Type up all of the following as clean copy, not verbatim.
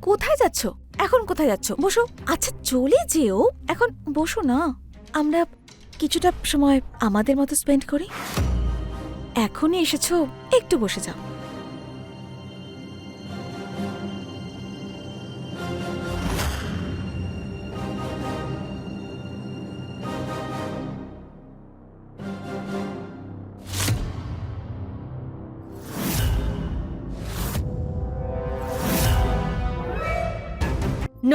কোথায় যাচ্ছ? এখন কোথায় যাচ্ছ? বসো। আচ্ছা চলে যেও, এখন বসো না। আমরা কিছুটা সময় আমাদের মতো স্পেন্ড করি। এখনই এসেছো, একটু বসে যাও।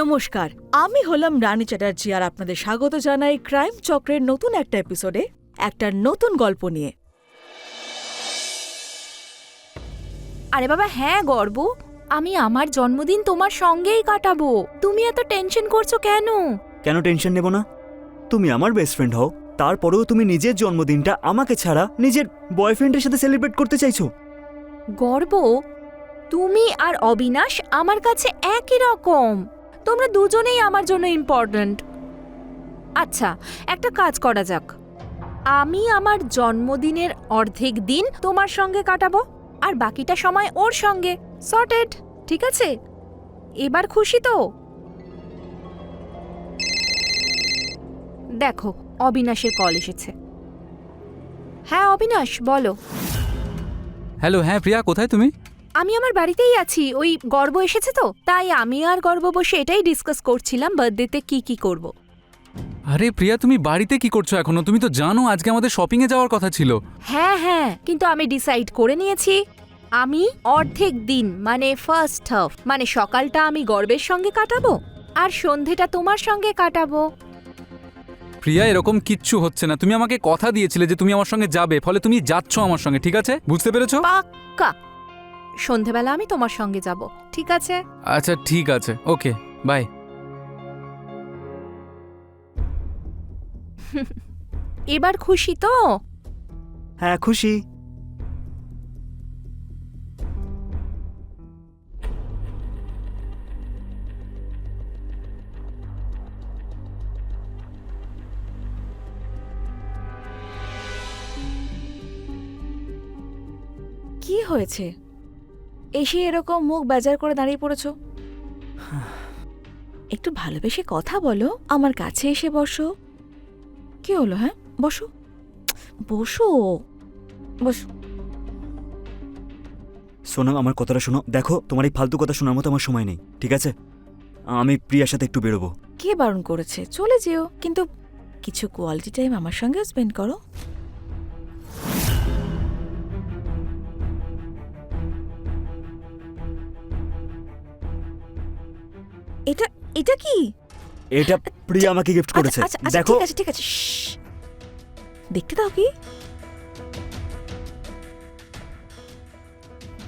নমস্কার, আমি হলাম রানী চ্যাটার্জি আর আপনাদের স্বাগত জানাই ক্রাইম চক্রের নতুন একটা এপিসোডে, একটা নতুন গল্প নিয়ে। আরে বাবা হ্যাঁ গর্ব, আমি আমার জন্মদিন তোমার সঙ্গেই কাটাবো। তুমি এত টেনশন করছো কেন? কেন টেনশন নেব না? তুমি আমার বেস্ট ফ্রেন্ড হও, তারপরেও তুমি নিজের জন্মদিনটা আমাকে ছাড়া নিজের বয়ফ্রেন্ডের সাথে সেলিব্রেট করতে চাইছো। গর্ব, তুমি আর অবিনাশ আমার কাছে একই রকম। তোমরা দুজনেই আমার জন্য ইম্পর্ট্যান্ট। আচ্ছা একটা কাজ করা যাক, আমি আমার জন্মদিনের অর্ধেক দিন তোমার সঙ্গে কাটাবো আর বাকিটা সময় ওর সঙ্গে। সর্টেড, ঠিক আছে? এবার খুশি তো? দেখো অবিনাশের কল এসেছে। হ্যাঁ অবিনাশ বলো। হ্যালো, হ্যাঁ প্রিয়া, কোথায় তুমি? আমি আমার বাড়িতেই আছি, ওই গর্ব এসেছে তো তাই আমি আর গর্ব বসে এটাই ডিসকাস করছিলাম বার্থডেতে কি করব। আরে প্রিয়া, তুমি বাড়িতে কি করছো এখনো? তুমি তো জানো আজকে আমাদের শপিং এ যাওয়ার কথা ছিল। হ্যাঁ কিন্তু আমি ডিসাইড করে নিয়েছি, আমি অর্ধেক দিন মানে ফার্স্ট হাফ মানে সকালটা আমি গর্বের সঙ্গে কাটাবো আর সন্ধেটা তোমার সঙ্গে কাটাবো। প্রিয়া, এরকম কিচ্ছু হচ্ছে না। তুমি আমাকে কথা দিয়েছিলে যে তুমি আমার সঙ্গে যাবে, ফলে তুমি যাচ্ছ আমার সঙ্গে, ঠিক আছে? বুঝতে পেরেছো? পাক্কা সন্ধেবেলা আমি তোমার সঙ্গে যাব, ঠিক আছে? আচ্ছা ঠিক আছে, ওকে বাই। এবার খুশি তো? হ্যাঁ খুশি। কি হয়েছে? এসে এরকম মুখ বেজার করে দাঁড়িয়ে পড়েছো? একটু ভালোবেসে কথা বলো, আমার কাছে এসে বসো। কি হলো? হ্যাঁ বসো বসো বসো। শোনো, আমার কথাটা শোনো। দেখো, তোমার এই ফালতু কথা শোনার মতো আমার সময় নেই, ঠিক আছে? আমি প্রিয়ার সাথে একটু বেরোবো। কে বারণ করেছে? চলে যেও, কিন্তু কিছু কোয়ালিটি টাইম আমার সঙ্গে স্পেন্ড করো। এটা এটা কি? এটা প্রিয়া আমাকে গিফট করেছে। আচ্ছা, আচ্ছা, দেখো, ঠিক আছে শ্শ্। দেখতে দাও কি।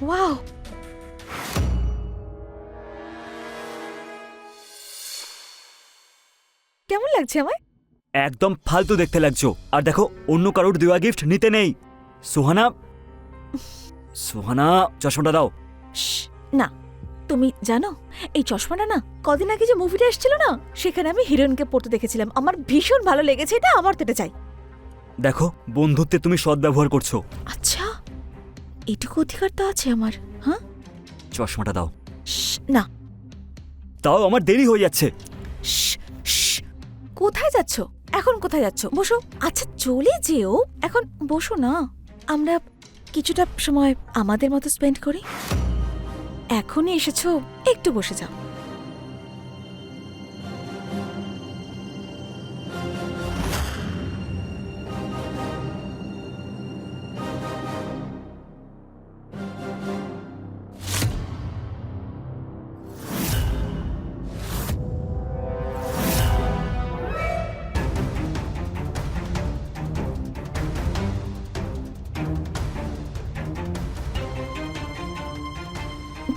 ওয়াও, কেমন লাগছে আমায়? একদম ফালতু দেখতে লাগছো। আর দেখো, অন্য কারোর দেওয়া গিফট নিতে নেই। সোহানা, সোহানা, চশমাটা দাও। শ্শ্, না, তুমি জানো এই চশমাটা না কদিন আগে যে মুভিটা এসেছিল না, সেখানে আমি হিরোইনকে পড়তে দেখেছিলাম। আমার ভীষণ ভালো লেগেছে, এটা আমার তো এটা চাই। দেখো, বন্ধুত্বে তুমি সৎ ব্যবহার করছো। আচ্ছা, এটুকু অধিকার তো আছে আমার। হ্যাঁ, চশমাটা দাও। শ্শ্, না। তাও আমার দেরি হয়ে যাচ্ছে। শ্শ্, শ্শ্, কোথায় যাচ্ছ? এখন কোথায় যাচ্ছ? বসো। আচ্ছা চলে যেও, এখন বসো না। আমরা কিছুটা সময় আমাদের মতো স্পেন্ড করি। এখনই এসেছো, একটু বসে যাও।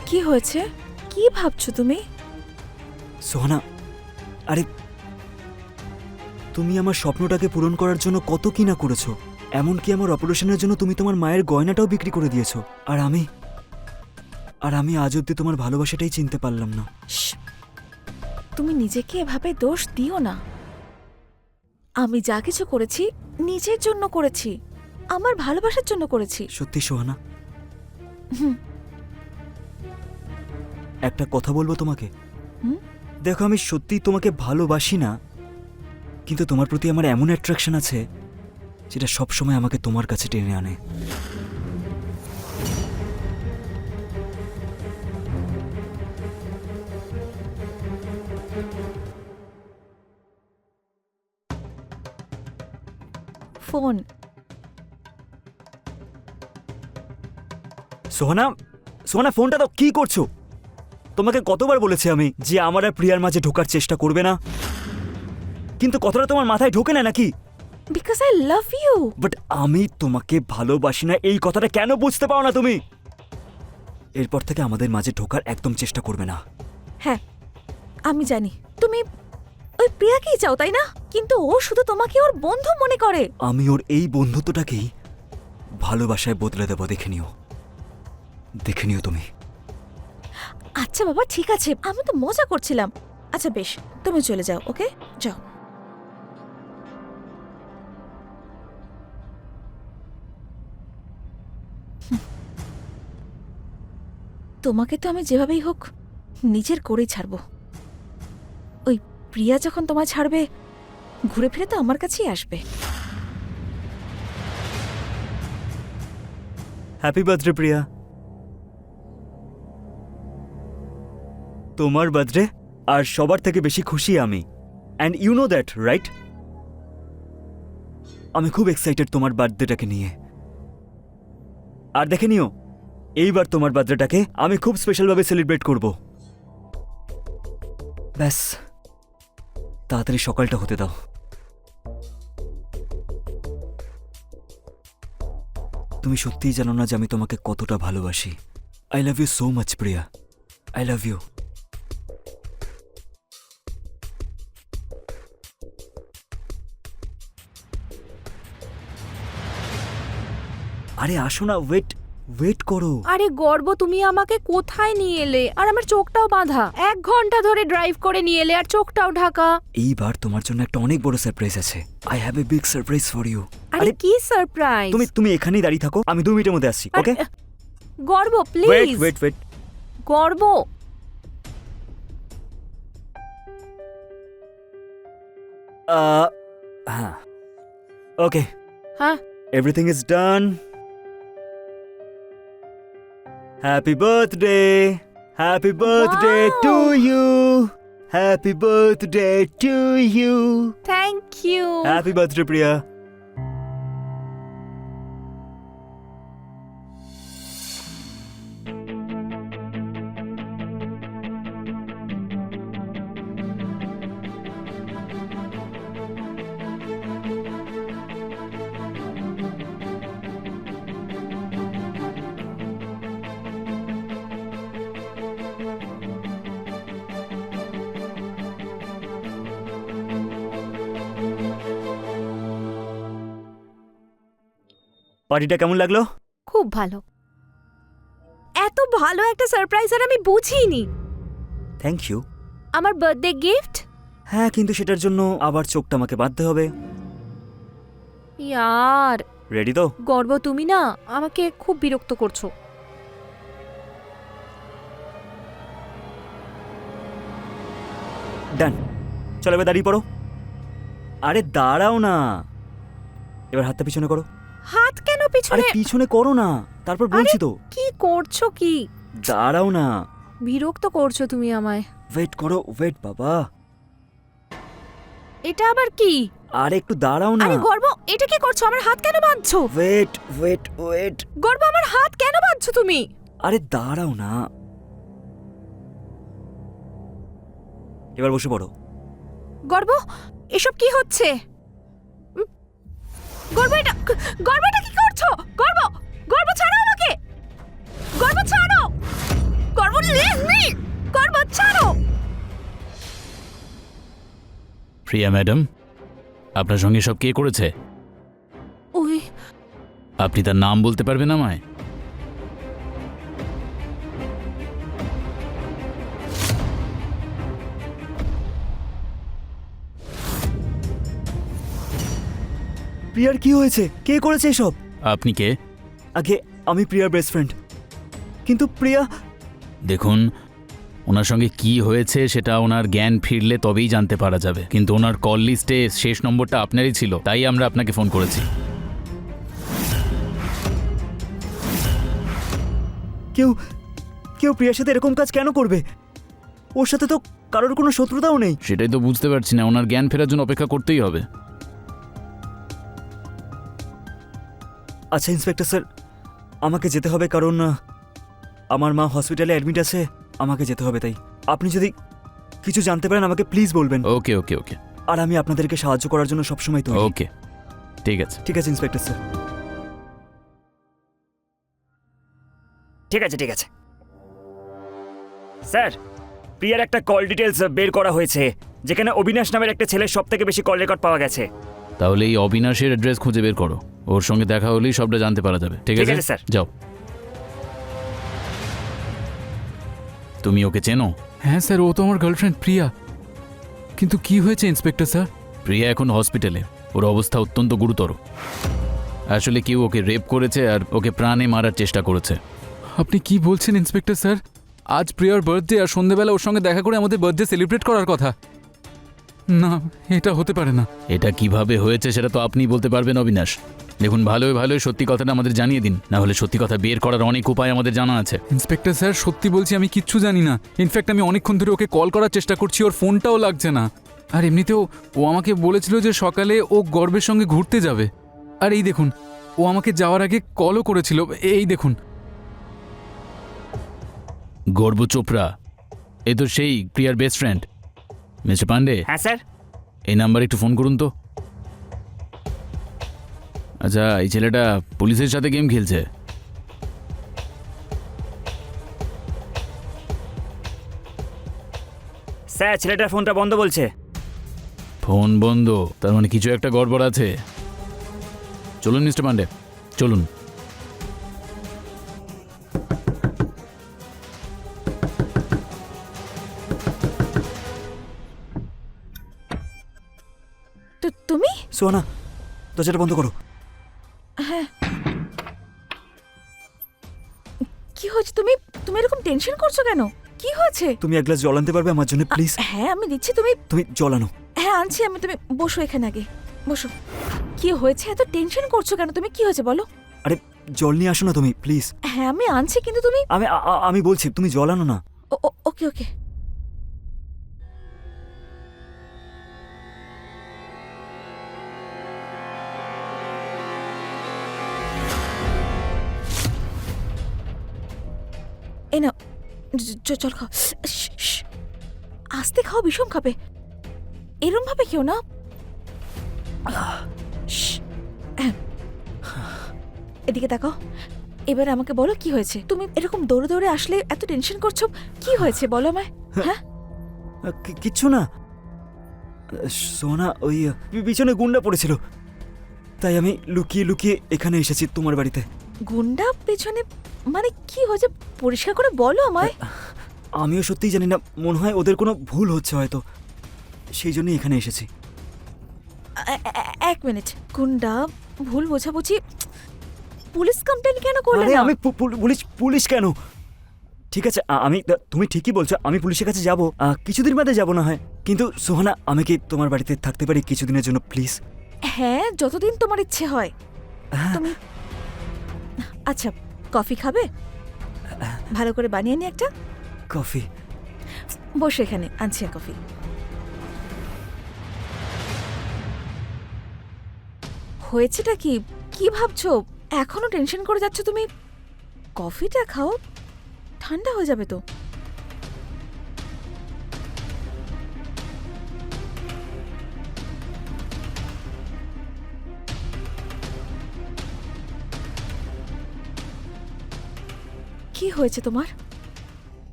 কি হয়েছে? কি ভাবছো তুমি? সোহানা, আরে তুমি আমার স্বপ্নটাকে পূরণ করার জন্য কত কি না করেছো। এমনকি আমার অপারেশনের জন্য তুমি তোমার মায়ের গয়নাটাও বিক্রি করে দিয়েছো। আর আমি আজ অব্দি তোমার ভালোবাসাটাই চিনতে পারলাম না। শ্শ্, তুমি নিজেকে এভাবে দোষ দিও না। আমি যা কিছু করেছি নিজের জন্য করেছি, আমার ভালোবাসার জন্য করেছি। সত্যি সোহানা? একটা কথা বলবো তোমাকে? হুম? দেখো, আমি সত্যি তোমাকে ভালোবাসি না, কিন্তু তোমার প্রতি আমার এমন অ্যাট্রাকশন আছে যেটা সবসময় আমাকে তোমার কাছে টেনে আনে। ফোন। সোহানা, সোহানা, ফোনটা তো কি করছো? তোমাকে কতবার বলেছি আমি যে আমার আর প্রিয়ার মাঝে ঢোকার চেষ্টা করবে না, কিন্তু কথাটা তোমার মাথায় ঢোকে না নাকি? Because I love you. But আমি তোমাকে ভালোবাসি না, এই কথাটা কেন বুঝতে পারো না তুমি? এরপর থেকে আমাদের মাঝে ঢোকার একদম চেষ্টা করবে না। হ্যাঁ, আমি জানি তুমি ওই প্রিয়াকেই চাও, তাই না? কিন্তু ও শুধু তোমাকে ওর বন্ধু মনে করে। আমি ওর এই বন্ধুত্বটাকেই ভালোবাসায় বদলে দেবো, দেখে নিও, দেখে নিও তুমি। আচ্ছা বাবা, ঠিক আছে, আমি তো মজা করছিলাম। আচ্ছা বেশ, তুমি চলে যাও, ওকে? যাও। তোমাকে তো আমি যেভাবেই হোক নিজের করেই ছাড়বো। ওই প্রিয়া যখন তোমায় ছাড়বে, ঘুরে ফিরে তো আমার কাছেই আসবে। Happy birthday Priya. তোমার বার্থডে, আর সবার থেকে বেশি খুশি আমি। And you know that, right? আমি খুব এক্সাইটেড তোমার বার্থডেটাকে নিয়ে। আর দেখে নিও, এইবার তোমার বার্থডেটাকে আমি খুব স্পেশালভাবে সেলিব্রেট করব। ব্যাস, তাড়াতাড়ি সকালটা হতে দাও। তুমি সত্যিই জানো না যে আমি তোমাকে কতটা ভালোবাসি। I love you so much Priya, I love you. আরে আসো না, ওয়েট ওয়েট করো। আরে গর্ব, তুমি আমাকে কোথায় নিয়ে এলে? আর আমার চোখটাও বাঁধা। 1 ঘন্টা ধরে ড্রাইভ করে নিয়ে এলে, আর চোখটাও ঢাকা। এইবার তোমার জন্য একটা অনেক বড় সারপ্রাইজ আছে। I have a big surprise for you. আরে কি সারপ্রাইজ? তুমি এখানেই দাঁড়িয়ে থাকো, আমি 2 মিনিটের মধ্যে আসছি, ওকে? গর্ব ওয়েট প্লিজ। Wait wait. গর্ব, হ্যাঁ, ওকে, হ্যাঁ, everything is done. Happy birthday, happy birthday to you, happy birthday to you, thank you. Happy birthday Priya. পার্টিটা কেমন লাগলো? খুব ভালো। এত ভালো একটা সারপ্রাইজ আর আমি বুঝিনি। Thank you. আমার বার্থডে গিফট? হ্যাঁ, কিন্তু সেটার জন্য আবার চোখটা আমাকে বাঁধতে হবে। ইয়ার রেডি তো? গর্ব, তুমি না আমাকে খুব বিরক্ত করছো। ডান, চলো এবার দাঁড়িয়ে পড়ো। আরে দাঁড়াও না, এবার হাতটা পিছনে করো। হাত কেন আরে পিছনে? পিছনে করো না, তারপর বলছি তো। কি করছো কি? দাঁড়াও না, বিরক্ত করছো তুমি আমায়। ওয়েট করো, ওয়েট বাবা। এটা আবার কি? আরে একটু দাঁড়াও না। আরে গর্ব, এটা কি করছো? আমার হাত কেন বাঁধছো? Wait wait wait. গর্ব, আমার হাত কেন বাঁধছো তুমি? আরে দাঁড়াও না, এবার বসে পড়ো। গর্ব, এসব কি হচ্ছে? গর্ব, এটা কি করছো? গর্ব, গর্ব ছাড়ো আমাকে। গর্ব ছাড়ো। গর্ব, গর্ব ছাড়ো। প্রিয়া ম্যাডাম, আপনার সঙ্গে সব কে করেছে? ওই আপনি তার নাম বলতে পারবেন আমায়? প্রিয়ার কি হয়েছে? কে করেছে এসব? আপনি কে? আগে আমি প্রিয়ার বেস্ট ফ্রেন্ড, কিন্তু প্রিয়া। দেখুন, ওনার সঙ্গে কি হয়েছে সেটা ওনার জ্ঞান ফিরলে তবেই জানতে পারা যাবে, কিন্তু ওনার কল লিস্টে শেষ নম্বরটা আপনারই ছিল, তাই আমরা আপনাকে ফোন করেছি। কেউ কেউ প্রিয়ার সাথে এরকম কাজ কেন করবে? ওর সাথে তো কারোর কোনো শত্রুতাও নেই। সেটাই তো বুঝতে পারছি না, ওনার জ্ঞান ফেরার জন্য অপেক্ষা করতেই হবে। আচ্ছা ইন্সপেক্টর স্যার, আমাকে যেতে হবে কারণ আমার মা হসপিটালে অ্যাডমিট আছে, আমাকে যেতে হবে। তাই আপনি যদি কিছু জানতে পারেন আমাকে প্লিজ বলবেন। ওকে ওকে ওকে আর আমি আপনাদেরকে সাহায্য করার জন্য সবসময় তৈরি। ওকে, ঠিক আছে। ঠিক আছে ইন্সপেক্টর স্যার। ঠিক আছে ঠিক আছে স্যার, প্রিয়ার একটা কল ডিটেলস বের করা হয়েছে, যেখানে অবিনাশ নামের একটা ছেলের সব থেকে বেশি কল রেকর্ড পাওয়া গেছে। তাহলে এই অবিনাশের অ্যাড্রেস খুঁজে বের করো, ওর সঙ্গে দেখা হলেই সবটা জানতে পারা যাবে। ঠিক ঠিক আছে আছে, স্যার। যাও। তুমি ওকে চেনো? হ্যাঁ স্যার, ও তো আমার গার্লফ্রেন্ড প্রিয়া। কিন্তু কি হয়েছে ইন্সপেক্টর স্যার? প্রিয়া এখন হসপিটালে, ওর অবস্থা অত্যন্ত গুরুতর। আসলে কেউ ওকে রেপ করেছে আর ওকে প্রাণে মারার চেষ্টা করেছে। আপনি কি বলছেন ইন্সপেক্টর স্যার? আজ প্রিয়ার বার্থডে, আর সন্ধ্যেবেলা ওর সঙ্গে দেখা করে আমাদের বার্থডে সেলিব্রেট করার কথা। না, এটা হতে পারে না। এটা কিভাবে হয়েছে সেটা তো আপনিই বলতে পারবেন অবিনাশ। দেখুন, ভালোই ভালোই সত্যি কথাটা আমাদের জানিয়ে দিন, না হলে সত্যি কথা বের করার অনেক উপায় আমাদের জানা আছে। ইন্সপেক্টর স্যার, সত্যি বলছি আমি কিচ্ছু জানি না। ইনফ্যাক্ট আমি অনেকক্ষণ ধরে ওকে কল করার চেষ্টা করছি, ওর ফোনটাও লাগছে না। আর এমনিতেও ও আমাকে বলেছিল যে সকালে ও গর্বের সঙ্গে ঘুরতে যাবে। আর এই দেখুন, ও আমাকে যাওয়ার আগে কলও করেছিল। এই দেখুন। গর্ব চোপড়া, এ তো সেই প্রিয়ার বেস্ট ফ্রেন্ড। মিস্টার পান্ডে, হ্যাঁ স্যার। এই নাম্বারে একটু ফোন করুন তো। আচ্ছা, এই ছেলেটা পুলিশের সাথে গেম খেলছে। স্যার, ছেলেটার ফোনটা বন্ধ বলছে। ফোন বন্ধ, তার মানে কিছু একটা গড়বড় আছে। চলুন মিস্টার পান্ডে, চলুন। তো তুমি? সোহানা, দরজাটা বন্ধ করো। হ্যাঁ, কি হয়েছে? তুমি তুমি এরকম টেনশন করছো কেন? কি হয়েছে? তুমি এক গ্লাস জল আনতে পারবে আমার জন্য প্লিজ? হ্যাঁ আমি দিচ্ছি, তুমি। তুমি জল আনো। হ্যাঁ আনছি আমি, তুমি বসো এখানে আগে, বসো। কি হয়েছে? এত টেনশন করছো কেন? তুমি কি হয়েছে বলো? আরে জল নিয়ে আসো না তুমি প্লিজ। হ্যাঁ আমি আনছি, কিন্তু তুমি। আমি বলছি তুমি জল আনো না। ওকে ওকে। এই নাও, জল খাও। আস্তে খাও, বিষম খাবে। এরম ভাবে খেও না। এদিকে তাকাও। এবার আমাকে বলো কি হয়েছে? তুমি এরকম দৌড়ে দৌড়ে আসলে এত টেনশন করছো, কি হয়েছে বলো আমায়। হ্যাঁ কিচ্ছু না সোনা, ওই পিছনে গুন্ডা পড়েছিল, তাই আমি লুকিয়ে লুকিয়ে এখানে এসেছি তোমার বাড়িতে। গুন্ডা পেছনে? মানে কি হয়েছে পরিষ্কার করে বলো আমায়। আমিও সত্যিই জানি না, মনে হয় ওদের কোনো ভুল হচ্ছে হয়তো, সেই জন্যই এখানে এসেছি। এক মিনিট, গুন্ডা, ভুল বোঝাবুঝি, পুলিশ কমপ্লেন কেন করলে আরে না? আমি পুলিশ কেন? ঠিক আছে, আমি তুমি ঠিকই বলছো, আমি পুলিশের কাছে যাব, কিছুদিন বাদে যাব না হয়। কিন্তু সোহানা, আমি কি তোমার বাড়িতে থাকতে পারি কিছুদিনের জন্য প্লিজ? হ্যাঁ, যতদিন তোমার ইচ্ছে হয় তুমি। আচ্ছা, কফি খাবে? ভালো করে বানিয়ে নি একটা। কফি? বসে এখানে, আনছি কফি। হয়েছেটা কি? কি ভাবছো? এখনো টেনশন করে যাচ্ছ তুমি? কফিটা খাও, ঠান্ডা হয়ে যাবে তো। কি হয়েছে তোমার?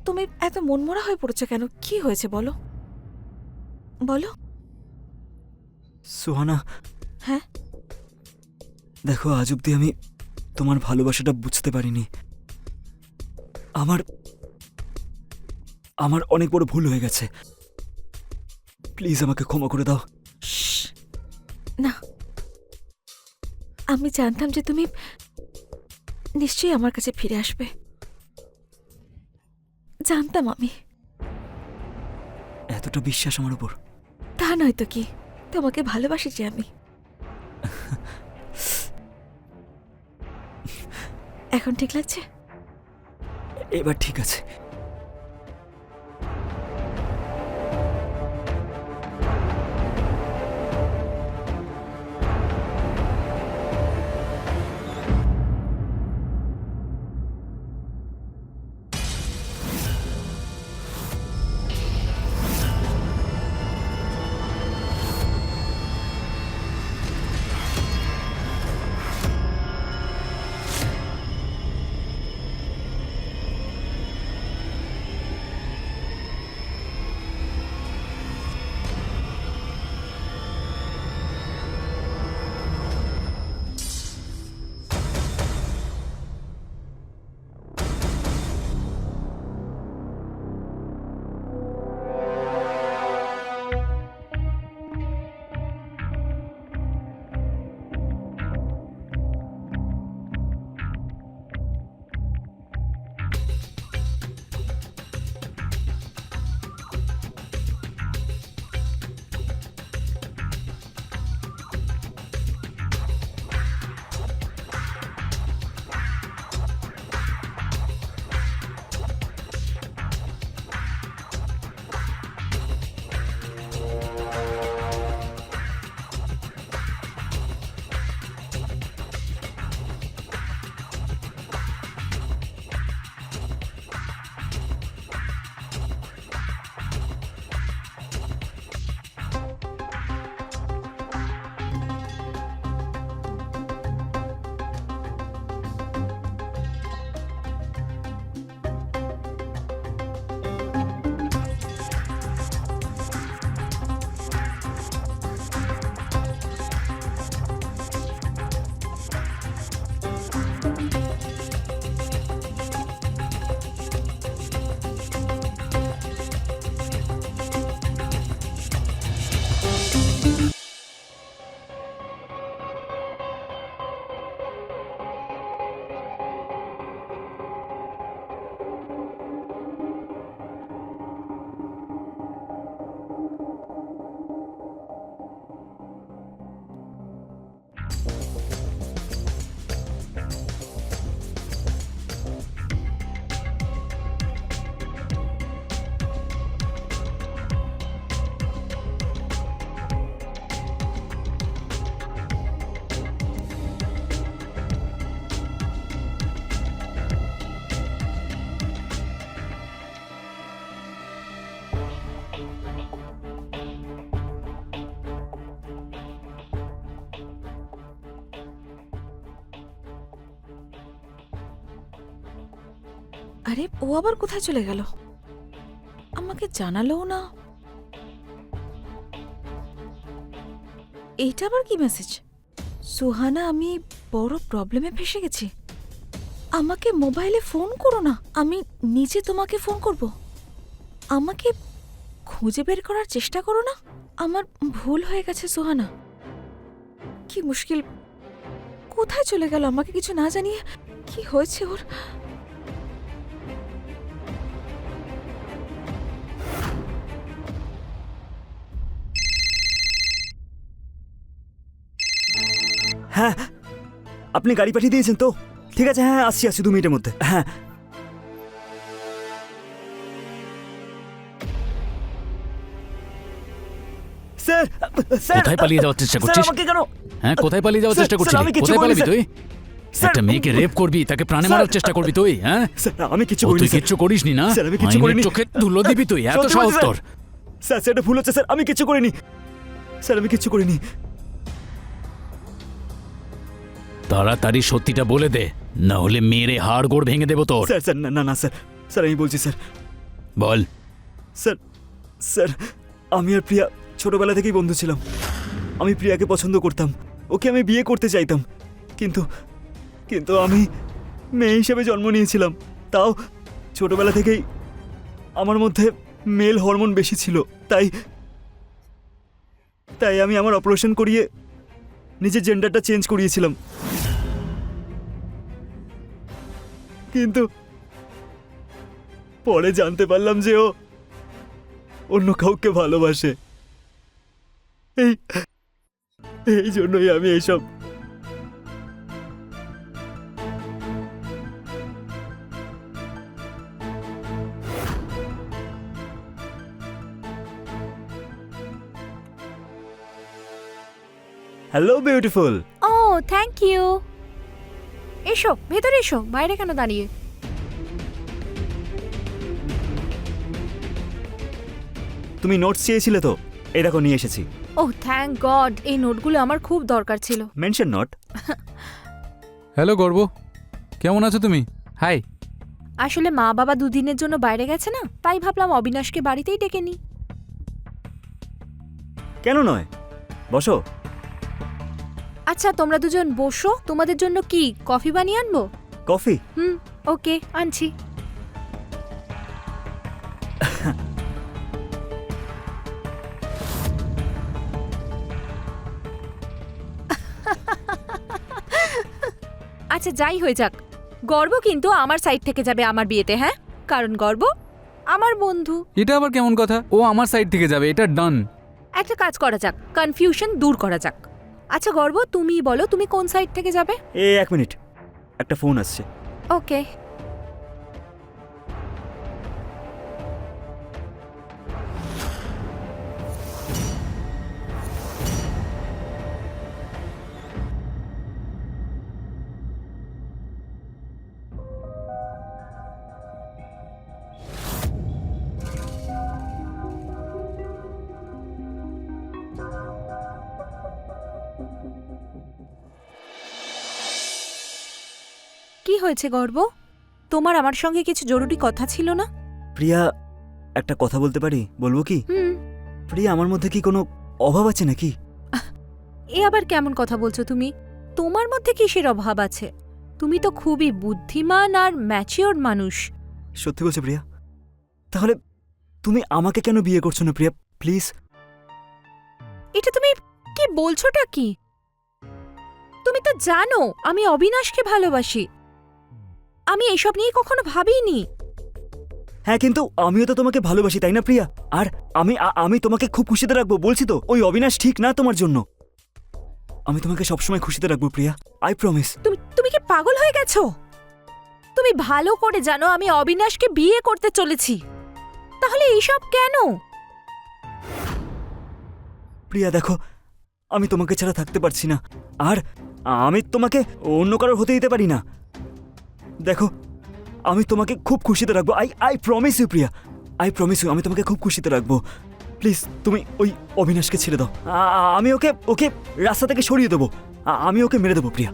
তুমি এত মনমরা হয়ে পড়েছো কেন? কি হয়েছে বলো, বলো। সোহানা, হ্যাঁ দেখো, আজ অব্দি আমি তোমার ভালোবাসাটা বুঝতে পারিনি। আমার অনেক বড় ভুল হয়ে গেছে, প্লিজ আমাকে ক্ষমা করে দাও। শ্শ্, না, আমি জানতাম যে তুমি নিশ্চয়ই আমার কাছে ফিরে আসবে, জানতাম আমি। এতটা বিশ্বাস আমার উপর। তা নয় তো কি, তোমাকে ভালোবাসি যে আমি। এখন ঠিক লাগছে? এবার ঠিক আছে। আরে ও আবার কোথায় চলে গেল? আমাকে জানালোও না। এইটা আবার কি মেসেজ? সুহানা, আমি বড় প্রবলেমে ফেসে গেছি। আমাকে মোবাইলে ফোন করো না, আমি নিজে তোমাকে ফোন করব। আমাকে খুঁজে বের করার চেষ্টা করো না। আমার ভুল হয়ে গেছে সুহানা। কি মুশকিল, কোথায় চলে গেল আমাকে কিছু না জানিয়ে? কি হয়েছে ওর? হ্যাঁ, আপনি গাড়ি পাঠিয়ে দিয়েছেন তো? ঠিক আছে, হ্যাঁ আসছি 2 মিনিটের মধ্যে। হ্যাঁ স্যার, স্যার কোথায় পালিয়ে যাওয়ার চেষ্টা স্যার, করছিস? আমাকে কেন? হ্যাঁ, কোথায় পালিয়ে যাওয়ার স্যার, চেষ্টা স্যার, করছিস? আমি কিচ্ছু কোথায় করিনি, পালাবি তুই? স্যার, একটা মেয়েকে রেপ করবি, তাকে প্রাণে স্যার, মারার চেষ্টা করবি তুই? হ্যাঁ, স্যার আমি কিছু ও করিনি তুই স্যার। কিচ্ছু করিসনি না? স্যার, আমি কিচ্ছু আইনের করিনি। চোখে ধুলো দিবি তুই? এত সত্যি সাহস বলছি, তোর? স্যার সেটা ভুল হচ্ছে স্যার, আমি কিছু করিনি স্যার, আমি কিছু করিনি। তাড়াতাড়ি সত্যিটা বলে দে, না হলে মেরে হাড় গোড় ভেঙে দেবো তোর। স্যার স্যার, না না না স্যার, স্যার আমি বলছি স্যার। বল। স্যার, স্যার আমি আর প্রিয়া ছোটবেলা থেকেই বন্ধু ছিলাম। আমি প্রিয়াকে পছন্দ করতাম, ওকে আমি বিয়ে করতে চাইতাম, কিন্তু কিন্তু আমি মেয়ে হিসেবে জন্ম নিয়েছিলাম। তাও ছোটবেলা থেকেই আমার মধ্যে মেল হরমোন বেশি ছিল, তাই তাই আমি আমার অপারেশন করিয়ে নিজের জেন্ডারটা চেঞ্জ করিয়েছিলাম। কিন্তু পরে জানতে পারলাম যে ও অন্য কাউকে ভালোবাসে। এই এই জন্যই আমি এইসব। Hello beautiful. Oh thank you. এসো ভেতরে এসো, বাইরে কেন দাঁড়িয়ে? তুমি নোটস চেয়েছিলে তো, এই দেখো নিয়ে এসেছি। ও থ্যাংক গড, এই নোটগুলো আমার খুব দরকার ছিল। Mention not. হ্যালো গর্ব, কেমন আছো তুমি? হাই। আসলে মা বাবা দুদিনের জন্য বাইরে গেছে না, তাই ভাবলাম অবিনাশকে বাড়িতেই ডেকে নি। কেন নয়, বসো। আচ্ছা তোমরা দুজন বসো, তোমাদের জন্য কি কফি বানিয়ে আনবো? কফি? ওকে আনছি। আচ্ছা যাই হয়ে যাক, গর্ব কিন্তু আমার সাইড থেকে যাবে আমার বিয়েতে, হ্যাঁ? কারণ গর্ব আমার বন্ধু। এটা আবার কেমন কথা? ও আমার সাইড থেকে যাবে, এটা ডান। একটা কাজ করা যাক, কনফিউশন দূর করা যাক। আচ্ছা গর্ব, তুমি বলো তুমি কোন সাইড থেকে যাবে? এক মিনিট, একটা ফোন আসছে। ওকে। কি হয়েছে গর্ব? তোমার আমার সঙ্গে কিছু জরুরি কথা ছিল না? প্রিয়া, একটা কথা বলতে পারি? বলবো কি? প্রিয়া, আমার মধ্যে কি কোনো অভাব আছে নাকি? এ আবার কেমন কথা বলছো তুমি? তোমার মধ্যে কিসের অভাব আছে? তুমি তো খুবই বুদ্ধিমান আর ম্যাচিওর মানুষ। সত্যি বলছো প্রিয়া? তাহলে তুমি আমাকে কেন বিয়ে করছো না প্রিয়া, প্লিজ? এটা তুমি কি বলছোটা কি? তুমি তো জানো আমি অবিনাশকে ভালোবাসি। আমি এইসব নিয়ে কখনো ভাবিনি। হ্যাঁ, কিন্তু আমিও তো তোমাকে ভালোবাসি, তাই না প্রিয়া? আর আমি তোমাকে খুব খুশিতে রাখবো, বলছি তো। ওই অবিনাশ ঠিক না তোমার জন্য। আমি তোমাকে সবসময় খুশিতে রাখবো প্রিয়া, আই প্রমিস। তুমি কি পাগল হয়ে গেছো? তুমি ভালো করে জানো আমি অবিনাশকে বিয়ে করতে চলেছি, তাহলে এইসব কেন? প্রিয়া দেখো, আমি তোমাকে ছাড়া থাকতে পারছি না, আর আমি তোমাকে অন্য কারোর হতে দিতে পারি না। দেখো, আমি তোমাকে খুব খুশিতে রাখবো, I promise you Priya, I promise you. আমি তোমাকে খুব খুশিতে রাখবো, প্লিজ। তুমি ওই অবিনাশকে ছেড়ে দাও। আমি ওকে রাস্তা থেকে সরিয়ে দেবো, আমি ওকে মেরে দেবো প্রিয়া।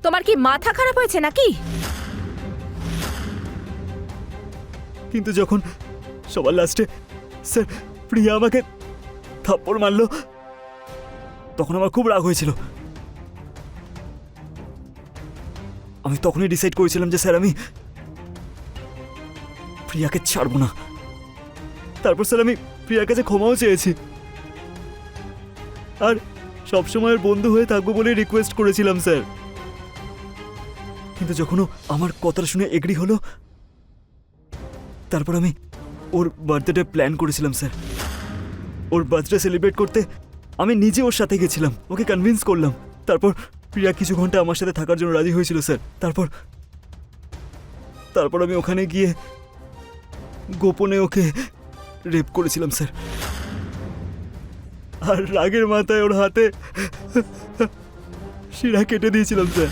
তোমার কি মাথা খারাপ হয়েছে নাকি? কিন্তু যখন সবার লাস্টে স্যার প্রিয়া আমাকে থাপ্পড় মারলো, তখন আমার খুব রাগ হয়েছিল। আমি তখনই ডিসাইড করেছিলাম যে স্যার আমি প্রিয়াকে ছাড়বো না। তারপর স্যার আমি প্রিয়ার কাছে ক্ষমাও চেয়েছি, আর সবসময়ের বন্ধু হয়ে থাকবো বলে রিকোয়েস্ট করেছিলাম স্যার। কিন্তু যখন ও আমার কথাটা শুনে এগ্রি হলো, তারপর আমি ওর বার্থডে প্ল্যান করেছিলাম স্যার। ওর বার্থডে সেলিব্রেট করতে আমি নিজে ওর সাথে গেছিলাম, ওকে কনভিন্স করলাম। তারপর প্রিয়া কিছু ঘন্টা আমার সাথে থাকার জন্য রাজি হয়েছিল স্যার। তারপর আমি ওখানে গিয়ে গোপনে ওকে রেপ করেছিলাম স্যার। আর রাগের মাথায় ওর হাতে শিরা কেটে দিয়েছিলাম স্যার,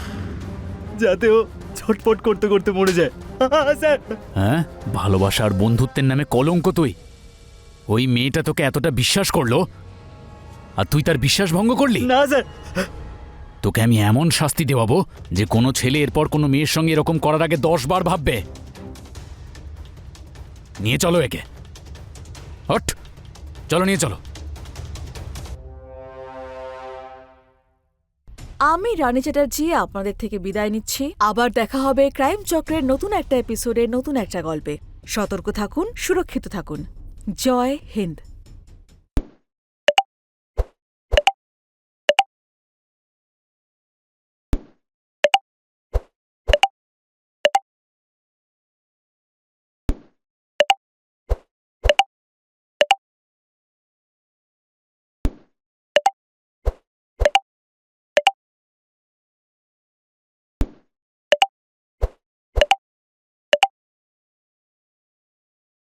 যাতে ও ছটফট করতে করতে মরে যায়। স্যার, হ্যাঁ, ভালোবাসার বন্ধুত্বের নামে কলঙ্ক তুই। ওই মেয়েটা তোকে এতটা বিশ্বাস করলো, আর তুই তার বিশ্বাস ভঙ্গ করলি? না স্যার। তোকে আমি এমন শাস্তি দেওয়াবো যে কোনো ছেলে এরপর কোনো মেয়ের সঙ্গে এরকম করার আগে 10 বার ভাববে। নিয়ে চলো একে, হট, চলো নিয়ে চলো। আমি রানী চ্যাটার্জি আপনাদের থেকে বিদায় নিচ্ছি। আবার দেখা হবে ক্রাইম চক্রের নতুন একটা এপিসোডে, নতুন একটা গল্পে। সতর্ক থাকুন, সুরক্ষিত থাকুন। জয় হিন্দ।